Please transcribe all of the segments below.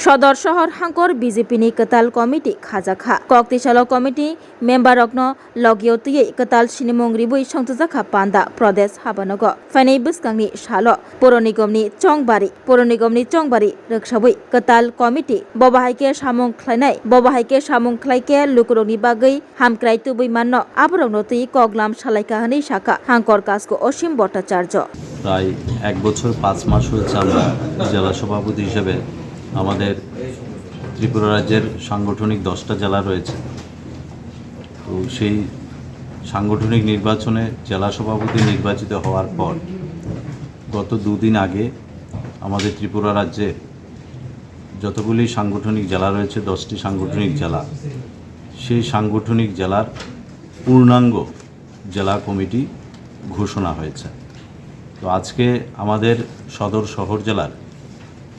সদর শহর হাঙ্কর বিজেপিनि कताल committee खाजाखा कक्तिसाल committee member रक्न लगियतयै कताल सिनिमुं रिबुइ संतुजाखा पान्दा प्रदेश हाबानग फाइनै बस्कांनि साल पौर निगमनि चंबारि रक्साबै कताल कमिटि बबाहायके सामुं ख्लायके लुकुरनि बागै हामक्राय तुबै माननो आबरनो तै कगलाम सालायका हनै शाखा हांकर काजको असीम भट्टाचार्य প্রায় 1 বছর 5 মাস হয়েছে আমরা জেলা সভাপতি হিসেবে আমাদের ত্রিপুরা রাজ্যের সাংগঠনিক 10টা জেলা রয়েছে। তো সেই সাংগঠনিক নির্বাচনে জেলা সভাপতি নির্বাচিত হওয়ার পর গত 2 দিন আগে আমাদের ত্রিপুরা রাজ্যে যতগুলি সাংগঠনিক জেলা রয়েছে 10টি সাংগঠনিক জেলা, সেই সাংগঠনিক জেলার পূর্ণাঙ্গ জেলা কমিটি ঘোষণা হয়েছে। তো আজকে আমাদের সদর শহর জেলার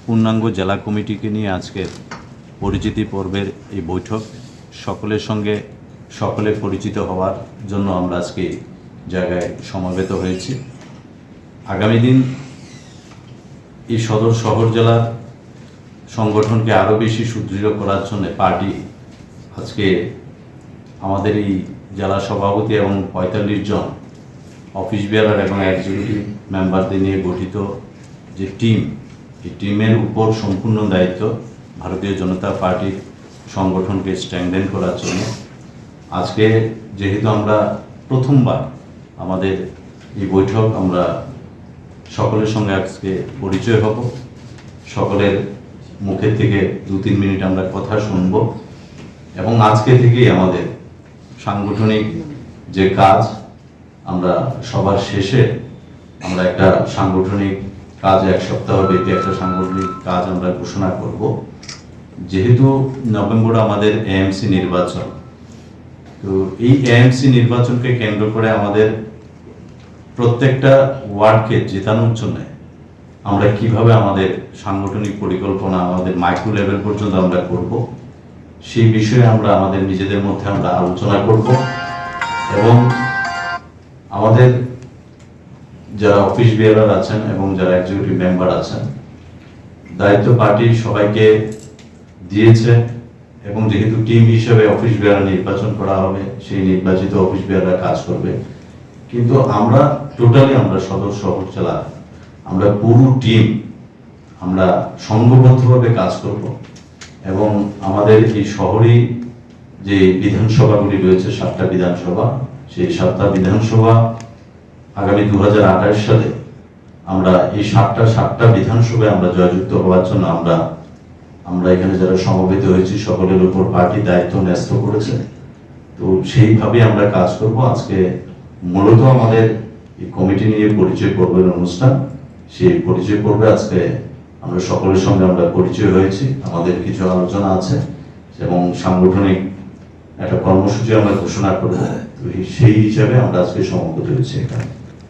পূর্ণাঙ্গ জেলা কমিটিকে নিয়ে আজকে পরিচিতি পর্বের এই বৈঠক, সকলের সঙ্গে সকলে পরিচিত হওয়ার জন্য আমরা আজকে জায়গায় সমবেত হয়েছি। আগামী দিন এই সদর শহর জেলার সংগঠনকে আরও বেশি সুদৃঢ় করার জন্য পার্টি আজকে আমাদের এই জেলা সভাপতি এবং 45 জন অফিস বেয়ারার এবং এক্সিকিউটিভ মেম্বারদের নিয়ে গঠিত যে টিম, এই টিমের উপর সম্পূর্ণ দায়িত্ব ভারতীয় জনতা পার্টির সংগঠনকে স্ট্রেংথেন করার জন্য। আজকে যেহেতু আমরা প্রথমবার আমাদের এই বৈঠক, আমরা সকলের সঙ্গে আজকে পরিচয় হব, সকলের মুখের থেকে 2-3 মিনিট আমরা কথা শুনব এবং আজকে থেকেই আমাদের সাংগঠনিক যে কাজ, আমরা সবার শেষে আমরা একটা সাংগঠনিক কাজ 1 সপ্তাহ ব্যাপী একটা সাংগঠনিক কাজ আমরা ঘোষণা করব। যেহেতু নভেম্বরে আমাদের এএমসি নির্বাচন, তো এই এএমসি নির্বাচনকে কেন্দ্র করে আমাদের প্রত্যেকটা ওয়ার্ডকে জেতানোর জন্য আমরা কিভাবে আমাদের সাংগঠনিক পরিকল্পনা আমাদের মাইক্রো লেভেল পর্যন্ত আমরা করব, সেই বিষয়ে আমরা আমাদের নিজেদের মধ্যে আমরা আলোচনা করব এবং আমাদের যারা অফিস বেয়ারার আছেন এবং যারা এক্সিকিউটিভ মেম্বার আছেন, দায়িত্ব পার্টি সবাইকে দিয়েছে এবং যেহেতু টিম হিসেবে অফিস বেয়ারার নির্বাচন করা হবে, সেই নির্বাচিত অফিস বেয়াররা কাজ করবে। কিন্তু আমরা টোটালি আমরা সদর শহর জেলা আমরা পুরো টিম আমরা সংঘবদ্ধভাবে কাজ করব এবং আমাদের এই শহরে যে বিধানসভাগুলি রয়েছে 7টা বিধানসভা, সেই 7টা বিধানসভা আগামী 2028 সালে আমরা এই 7টা বিধানসভায় আমরা জয়যুক্ত হওয়ার জন্য আমরা এখানে যারা সমবেত হয়েছি সকলের উপর পার্টি দায়িত্ব ন্যস্ত করেছে। তো সেইভাবে আমরা কাজ করব। আজকে মূলত আমাদের এই কমিটি নিয়ে পরিচয় পর্বের অনুষ্ঠান, সেই পরিচয় পর্বে আজকে আমরা সকলের সঙ্গে আমরা পরিচয় হয়েছি, আমাদের কিছু আলোচনা আছে এবং সাংগঠনিক একটা কর্মসূচি আমরা ঘোষণা করব। সেই হিসাবে আমরা আজকে সমবেত হয়েছি এখানে।